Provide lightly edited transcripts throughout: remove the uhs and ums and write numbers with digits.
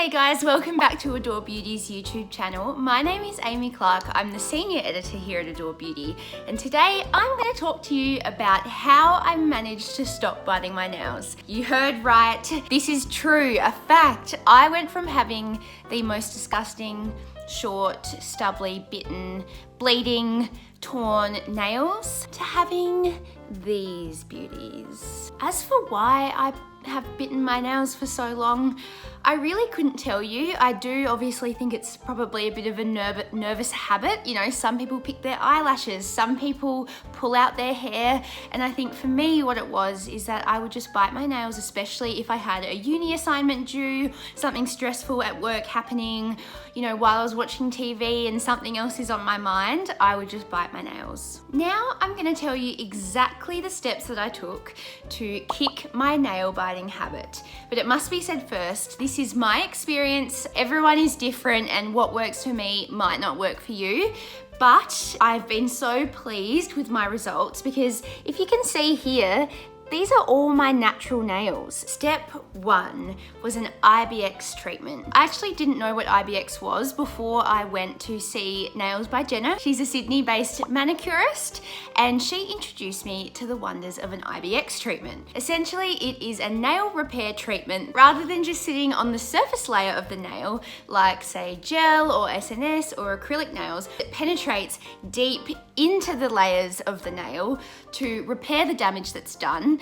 Hey guys, welcome back to Adore Beauty's YouTube channel. My name is Amy Clark. I'm the senior editor here at Adore Beauty, and today I'm going to talk to you about how I managed to stop biting my nails. You heard right. This is true, a fact. I went from having the most disgusting, short, stubbly, bitten, bleeding, torn nails to having these beauties. As for why I have bitten my nails for so long, I really couldn't tell you. I do obviously think it's probably a bit of a nervous habit. You know, some people pick their eyelashes, some people pull out their hair, and I think for me what it was is that I would just bite my nails, especially if I had a uni assignment due, something stressful at work happening, you know, while I was watching TV and something else is on my mind, I would just bite my nails. Now I'm going to tell you exactly the steps that I took to kick my nail biting habit. But it must be said first, this is my experience. Everyone is different, and what works for me might not work for you. But I've been so pleased with my results because if you can see here, these are all my natural nails. Step 1 was an IBX treatment. I actually didn't know what IBX was before I went to see Nails by Jenna. She's a Sydney-based manicurist, and she introduced me to the wonders of an IBX treatment. Essentially, it is a nail repair treatment. Rather than just sitting on the surface layer of the nail, like say gel or SNS or acrylic nails, it penetrates deep into the layers of the nail to repair the damage that's done.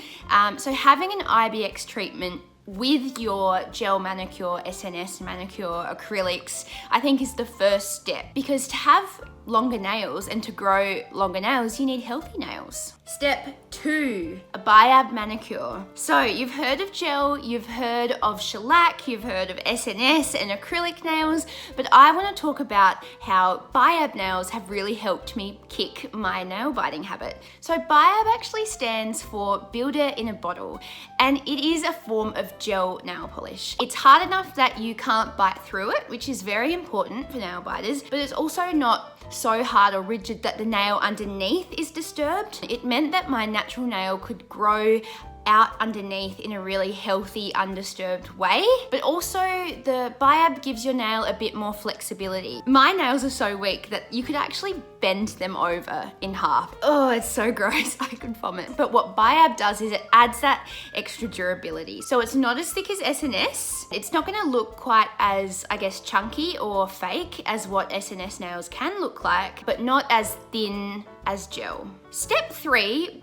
So having an IBX treatment with your gel manicure, SNS manicure, acrylics, I think is the first step, because to have longer nails and to grow longer nails, you need healthy nails. Step 2, a biab manicure. So you've heard of gel, you've heard of shellac, you've heard of SNS and acrylic nails, but I want to talk about how biab nails have really helped me kick my nail biting habit. So biab actually stands for builder in a bottle, and it is a form of gel nail polish. It's hard enough that you can't bite through it, which is very important for nail biters, but it's also not so hard or rigid that the nail underneath is disturbed. It meant that my natural nail could grow out underneath in a really healthy, undisturbed way. But also the biab gives your nail a bit more flexibility. My nails are so weak that you could actually bend them over in half. Oh, it's so gross, I could vomit. But what biab does is it adds that extra durability. So it's not as thick as SNS. It's not gonna look quite as, I guess, chunky or fake as what SNS nails can look like, but not as thin as gel. Step 3,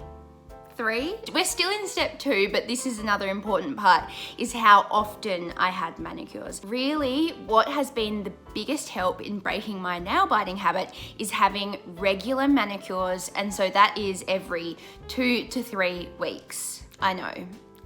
we're still in step 2, but this is another important part, is how often I had manicures. Really, what has been the biggest help in breaking my nail biting habit is having regular manicures, and so that is every 2 to 3 weeks. I know,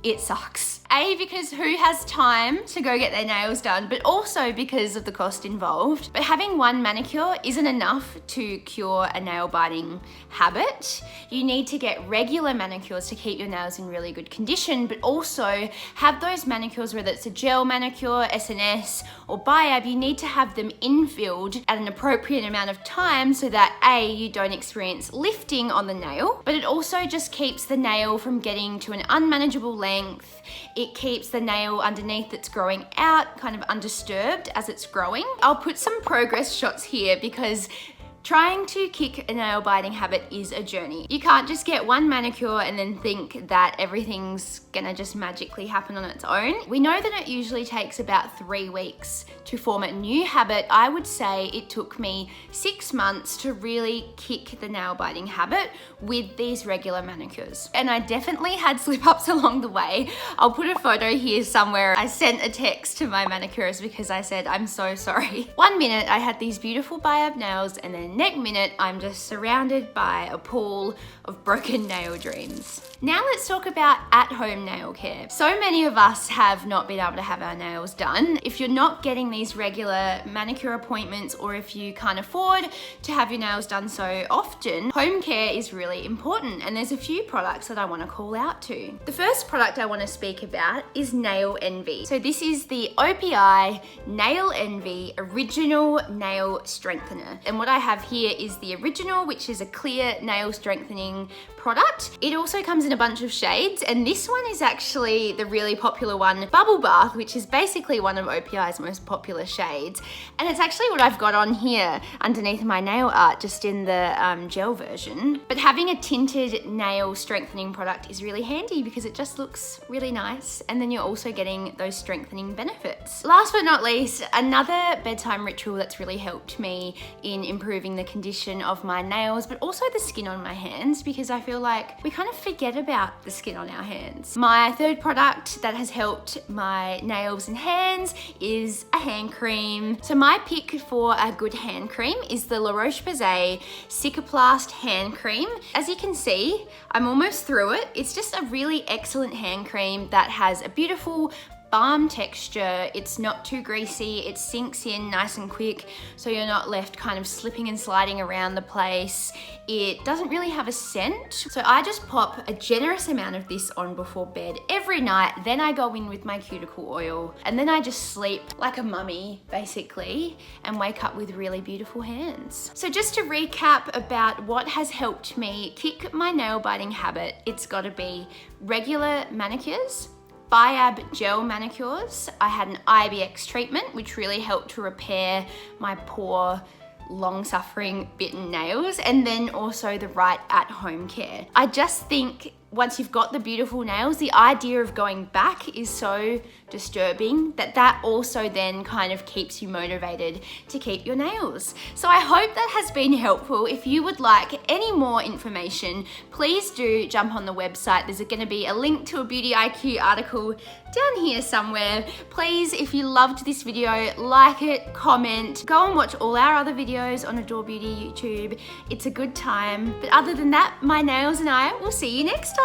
it sucks. A, because who has time to go get their nails done, but also because of the cost involved. But having one manicure isn't enough to cure a nail biting habit. You need to get regular manicures to keep your nails in really good condition, but also have those manicures, whether it's a gel manicure, SNS, or biab, you need to have them infilled at an appropriate amount of time so that A, you don't experience lifting on the nail, but it also just keeps the nail from getting to an unmanageable length. It keeps the nail underneath that's growing out kind of undisturbed as it's growing. I'll put some progress shots here because trying to kick a nail biting habit is a journey. You can't just get one manicure and then think that everything's gonna just magically happen on its own. We know that it usually takes about 3 weeks to form a new habit. I would say it took me 6 months to really kick the nail biting habit with these regular manicures. And I definitely had slip-ups along the way. I'll put a photo here somewhere. I sent a text to my manicurist because I said, I'm so sorry. 1 minute I had these beautiful biab nails, and then next minute I'm just surrounded by a pool of broken nail dreams. Now let's talk about at-home nail care. So many of us have not been able to have our nails done. If you're not getting these regular manicure appointments, or if you can't afford to have your nails done so often, home care is really important, and there's a few products that I want to call out to. The first product I want to speak about is Nail Envy. So this is the OPI Nail Envy Original Nail Strengthener, and what I have have here is the original, which is a clear nail strengthening product. It also comes in a bunch of shades, and this one is actually the really popular one, Bubble Bath, which is basically one of OPI's most popular shades. And it's actually what I've got on here underneath my nail art, just in the gel version. But having a tinted nail strengthening product is really handy because it just looks really nice, and then you're also getting those strengthening benefits. Last but not least, another bedtime ritual that's really helped me in improving the condition of my nails, but also the skin on my hands, because I feel like we kind of forget about the skin on our hands. My third product that has helped my nails and hands is a hand cream. So my pick for a good hand cream is the La Roche-Posay Cicaplast hand cream. As you can see, I'm almost through it. It's just a really excellent hand cream that has a beautiful balm texture. It's not too greasy, it sinks in nice and quick, so you're not left kind of slipping and sliding around the place. It doesn't really have a scent, so I just pop a generous amount of this on before bed every night. Then I go in with my cuticle oil, and then I just sleep like a mummy basically, and wake up with really beautiful hands. So just to recap about what has helped me kick my nail biting habit, it's got to be regular manicures, Biab gel manicures. I had an IBX treatment, which really helped to repair my poor, long-suffering bitten nails, and then also the right at-home care. I just think once you've got the beautiful nails, the idea of going back is so disturbing that also then kind of keeps you motivated to keep your nails. So I hope that has been helpful. If you would like any more information, please do jump on the website. There's going to be a link to a Beauty IQ article down here somewhere. Please, if you loved this video, like it, comment, go and watch all our other videos on Adore Beauty YouTube. It's a good time. But other than that, my nails and I will see you next time.